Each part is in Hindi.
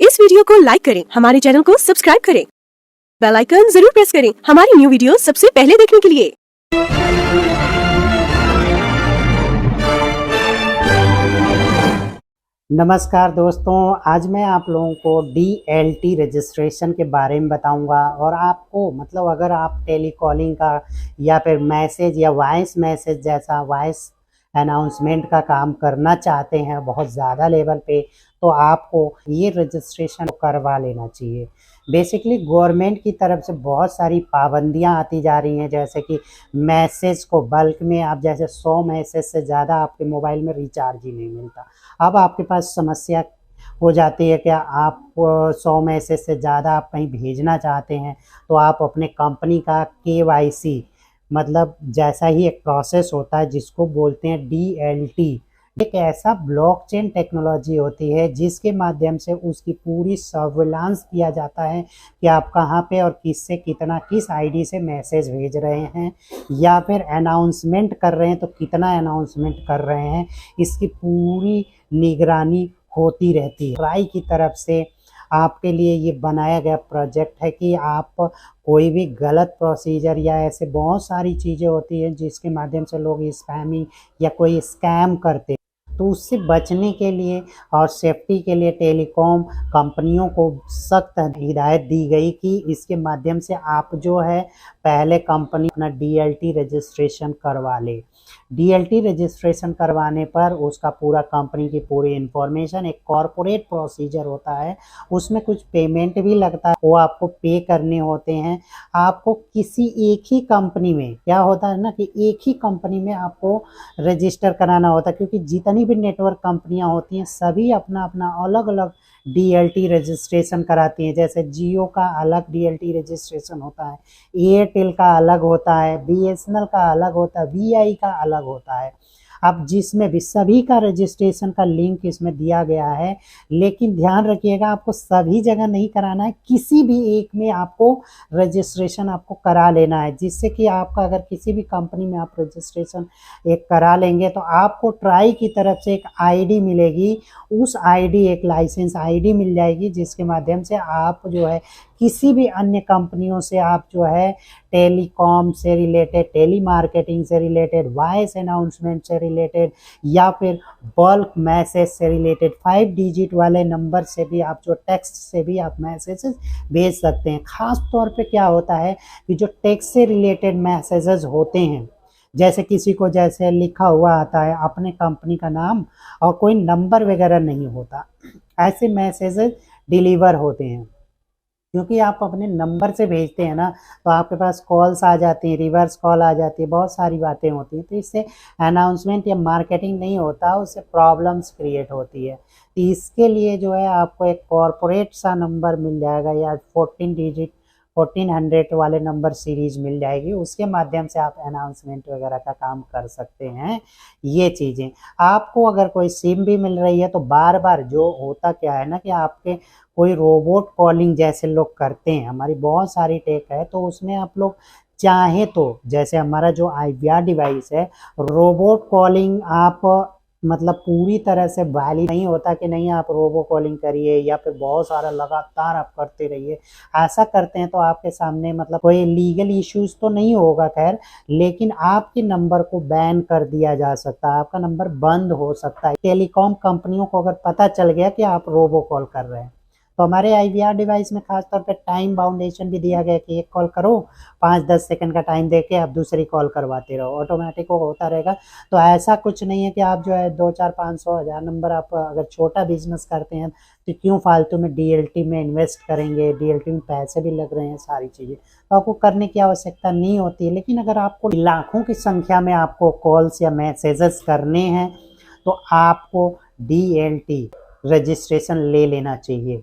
इस वीडियो को लाइक करें, हमारे चैनल को सब्सक्राइब करें, बेल आइकन जरूर प्रेस करें हमारी न्यू वीडियो सबसे पहले देखने के लिए। नमस्कार दोस्तों, आज मैं आप लोगों को DLT रजिस्ट्रेशन के बारे में बताऊंगा। और आपको मतलब अगर आप टेलीकॉलिंग का या फिर मैसेज या वॉइस मैसेज जैसा वॉइस अनाउंसमेंट का काम करना चाहते हैं बहुत ज़्यादा लेवल पे, तो आपको ये रजिस्ट्रेशन करवा लेना चाहिए। बेसिकली गवर्नमेंट की तरफ से बहुत सारी पाबंदियां आती जा रही हैं, जैसे कि मैसेज को बल्क में आप जैसे 100 मैसेज से ज़्यादा आपके मोबाइल में रिचार्ज ही नहीं मिलता। अब आपके पास समस्या हो जाती है कि आप 100 मैसेज से ज़्यादा आप कहीं भेजना चाहते हैं, तो आप अपने कंपनी का KYC मतलब जैसा ही एक प्रोसेस होता है जिसको बोलते हैं DLT, एक ऐसा ब्लॉकचेन टेक्नोलॉजी होती है जिसके माध्यम से उसकी पूरी सर्विलांस किया जाता है कि आप कहाँ पे और किससे कितना किस ID से मैसेज भेज रहे हैं या फिर अनाउंसमेंट कर रहे हैं तो कितना अनाउंसमेंट कर रहे हैं, इसकी पूरी निगरानी होती रहती है। ट्राई की तरफ से आपके लिए ये बनाया गया प्रोजेक्ट है कि आप कोई भी गलत प्रोसीजर या ऐसे बहुत सारी चीज़ें होती हैं जिसके माध्यम से लोग स्पैमिंग या कोई स्कैम करते हैं, तो उससे बचने के लिए और सेफ्टी के लिए टेलीकॉम कंपनियों को सख्त हिदायत दी गई कि इसके माध्यम से आप जो है पहले कंपनी अपना DLT रजिस्ट्रेशन करवा ले। DLT रजिस्ट्रेशन करवाने पर उसका पूरा कंपनी की पूरी इंफॉर्मेशन, एक कॉरपोरेट प्रोसीजर होता है, उसमें कुछ पेमेंट भी लगता है, वो आपको पे करने होते हैं। आपको किसी एक ही कंपनी में क्या होता है ना कि एक ही कंपनी में आपको रजिस्टर कराना होता है, क्योंकि जितनी भी नेटवर्क कंपनियां होती हैं सभी अपना अपना अलग अलग DLT रजिस्ट्रेशन कराती हैं। जैसे जियो का अलग DLT रजिस्ट्रेशन होता है, एयरटेल का अलग होता है, BSNL का अलग होता है, VI का अलग होता है। अब जिसमें भी सभी का रजिस्ट्रेशन का लिंक इसमें दिया गया है, लेकिन ध्यान रखिएगा आपको सभी जगह नहीं कराना है, किसी भी एक में आपको रजिस्ट्रेशन आपको करा लेना है, जिससे कि आपका अगर किसी भी कंपनी में आप रजिस्ट्रेशन एक करा लेंगे तो आपको ट्राई की तरफ से एक ID मिलेगी। उस ID एक लाइसेंस ID मिल जाएगी जिसके माध्यम से आप जो है किसी भी अन्य कंपनियों से आप जो है टेलीकॉम से रिलेटेड, टेली मार्केटिंग से रिलेटेड, वॉइस अनाउंसमेंट से रिलेटेड या फिर बल्क मैसेज से रिलेटेड 5 डिजिट वाले नंबर से भी आप जो टेक्स्ट से भी आप मैसेजेस भेज सकते हैं। ख़ास तौर पे क्या होता है कि जो टेक्स्ट से रिलेटेड मैसेजेस होते हैं, जैसे किसी को जैसे लिखा हुआ आता है अपने कंपनी का नाम और कोई नंबर वगैरह नहीं होता, ऐसे मैसेजेस डिलीवर होते हैं। क्योंकि आप अपने नंबर से भेजते हैं ना, तो आपके पास कॉल्स आ जाती हैं, रिवर्स कॉल आ जाती है, बहुत सारी बातें होती हैं, तो इससे अनाउंसमेंट या मार्केटिंग नहीं होता, उससे प्रॉब्लम्स क्रिएट होती है। तो इसके लिए जो है आपको एक कॉरपोरेट सा नंबर मिल जाएगा या 14 डिजिट 1400 वाले नंबर सीरीज मिल जाएगी, उसके माध्यम से आप अनाउंसमेंट वगैरह का काम कर सकते हैं। ये चीज़ें आपको अगर कोई सिम भी मिल रही है तो बार बार जो होता क्या है ना कि आपके कोई रोबोट कॉलिंग जैसे लोग करते हैं, हमारी बहुत सारी टेक है, तो उसमें आप लोग चाहे तो जैसे हमारा जो IVR डिवाइस है, रोबोट कॉलिंग आप मतलब पूरी तरह से वैलिड नहीं होता कि नहीं आप रोबो कॉलिंग करिए या फिर बहुत सारा लगातार आप करते रहिए। ऐसा करते हैं तो आपके सामने मतलब कोई लीगल इश्यूज तो नहीं होगा खैर, लेकिन आपके नंबर को बैन कर दिया जा सकता है, आपका नंबर बंद हो सकता है। टेलीकॉम कंपनियों को अगर पता चल गया कि आप रोबो कॉल कर रहे हैं, तो हमारे IVR डिवाइस में खास तौर पे टाइम बाउंडेशन भी दिया गया कि एक कॉल करो, 5-10 सेकंड का टाइम देके आप दूसरी कॉल करवाते रहो, ऑटोमेटिक वो होता रहेगा। तो ऐसा कुछ नहीं है कि आप जो है 2-4 500 1000 नंबर, आप अगर छोटा बिजनेस करते हैं तो क्यों फालतू में DLT में इन्वेस्ट करेंगे, DLT में पैसे भी लग रहे हैं, सारी चीज़ें तो आपको करने की आवश्यकता नहीं होती है। लेकिन अगर आपको लाखों की संख्या में आपको कॉल्स या मैसेजेस करने हैं तो आपको DLT रजिस्ट्रेशन ले लेना चाहिए।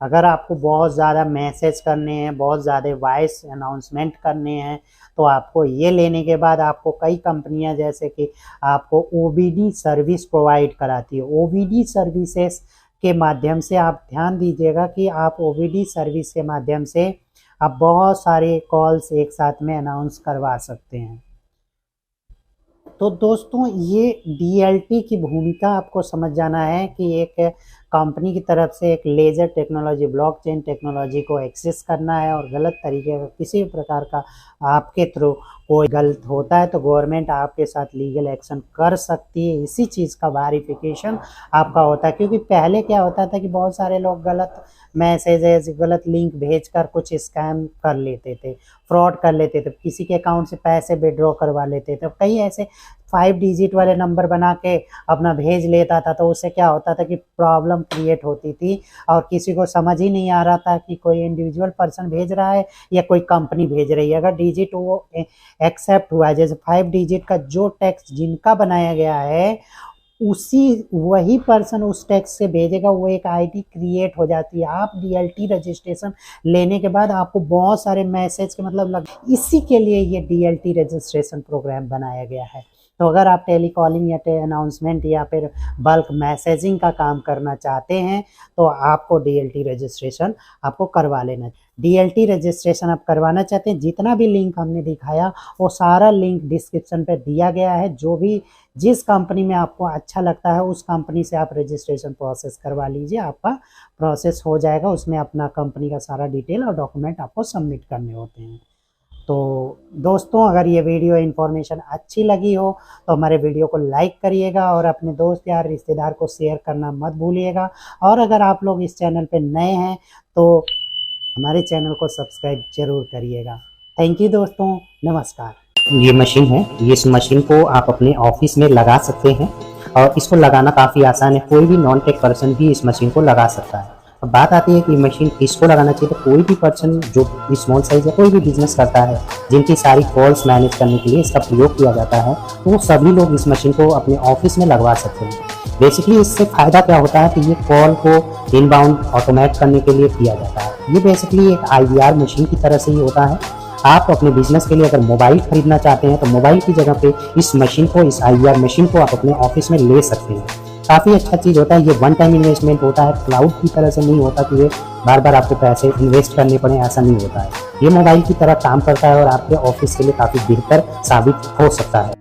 अगर आपको बहुत ज़्यादा मैसेज करने हैं, बहुत ज़्यादा वॉइस अनाउंसमेंट करने हैं, तो आपको ये लेने के बाद आपको कई कंपनियां जैसे कि आपको OBD सर्विस प्रोवाइड कराती है। OBD सर्विसेज के माध्यम से आप ध्यान दीजिएगा कि आप OBD सर्विस के माध्यम से आप बहुत सारे कॉल्स एक साथ में अनाउंस करवा सकते हैं। तो दोस्तों ये DLT की भूमिका आपको समझ जाना है कि एक कंपनी की तरफ से एक लेजर टेक्नोलॉजी, ब्लॉकचेन टेक्नोलॉजी को एक्सेस करना है और गलत तरीके का किसी भी प्रकार का आपके थ्रू कोई गलत होता है तो गवर्नमेंट आपके साथ लीगल एक्शन कर सकती है। इसी चीज़ का वेरिफिकेशन आपका होता है, क्योंकि पहले क्या होता था कि बहुत सारे लोग गलत मैसेजेस, गलत लिंक भेजकर कुछ स्कैम कर लेते थे, फ्रॉड कर लेते थे, किसी के अकाउंट से पैसे विड्रॉ करवा लेते थे। कई ऐसे 5 डिजिट वाले नंबर बना के अपना भेज लेता था, तो उससे क्या होता था कि प्रॉब्लम क्रिएट होती थी और किसी को समझ ही नहीं आ रहा था कि कोई इंडिविजुअल पर्सन भेज रहा है या कोई कंपनी भेज रही है। अगर डिजिट वो एक्सेप्ट हुआ है, जैसे 5 डिजिट का जो टेक्स्ट जिनका बनाया गया है वही पर्सन उस टेक्स्ट से भेजेगा, वो एक आईडी क्रिएट हो जाती है। आप डीएलटी रजिस्ट्रेशन लेने के बाद आपको बहुत सारे मैसेज के मतलब इसी के लिए ये डीएलटी रजिस्ट्रेशन प्रोग्राम बनाया गया है। तो अगर आप टेलीकॉलिंग या अनाउंसमेंट या फिर बल्क मैसेजिंग का काम करना चाहते हैं तो आपको डीएलटी रजिस्ट्रेशन आपको करवा लेना चाहिए। डीएलटी रजिस्ट्रेशन आप करवाना चाहते हैं, जितना भी लिंक हमने दिखाया वो सारा लिंक डिस्क्रिप्शन पे दिया गया है। जो भी जिस कंपनी में आपको अच्छा लगता है उस कंपनी से आप रजिस्ट्रेशन प्रोसेस करवा लीजिए, आपका प्रोसेस हो जाएगा। उसमें अपना कंपनी का सारा डिटेल और डॉक्यूमेंट आपको सबमिट करने होते हैं। तो दोस्तों, अगर ये वीडियो इन्फॉर्मेशन अच्छी लगी हो तो हमारे वीडियो को लाइक करिएगा और अपने दोस्त यार रिश्तेदार को शेयर करना मत भूलिएगा। और अगर आप लोग इस चैनल पे नए हैं तो हमारे चैनल को सब्सक्राइब जरूर करिएगा। थैंक यू दोस्तों, नमस्कार। ये मशीन है, इस मशीन को आप अपने ऑफिस में लगा सकते हैं और इसको लगाना काफ़ी आसान है। कोई भी नॉन टेक पर्सन भी इस मशीन को लगा सकता है। अब बात आती है कि मशीन किसको लगाना चाहिए, तो कोई भी पर्सन जो स्मॉल साइज या कोई भी बिजनेस करता है, जिनकी सारी कॉल्स मैनेज करने के लिए इसका प्रयोग किया जाता है, तो वो सभी लोग इस मशीन को अपने ऑफिस में लगवा सकते हैं। बेसिकली इससे फ़ायदा क्या होता है कि ये कॉल को इनबाउंड ऑटोमेट करने के लिए किया जाता है। ये बेसिकली एक IVR मशीन की तरह से ही होता है। आप अपने बिजनेस के लिए अगर मोबाइल खरीदना चाहते हैं तो मोबाइल की जगह पे इस मशीन को, इस IVR मशीन को आप अपने ऑफिस में ले सकते हैं। काफ़ी अच्छा चीज़ होता है। ये वन टाइम इन्वेस्टमेंट होता है, क्लाउड की तरह से नहीं होता कि ये बार बार आपको पैसे इन्वेस्ट करने पड़े, ऐसा नहीं होता है। ये मोबाइल की तरह काम करता है और आपके ऑफिस के लिए काफ़ी बेहतर साबित हो सकता है।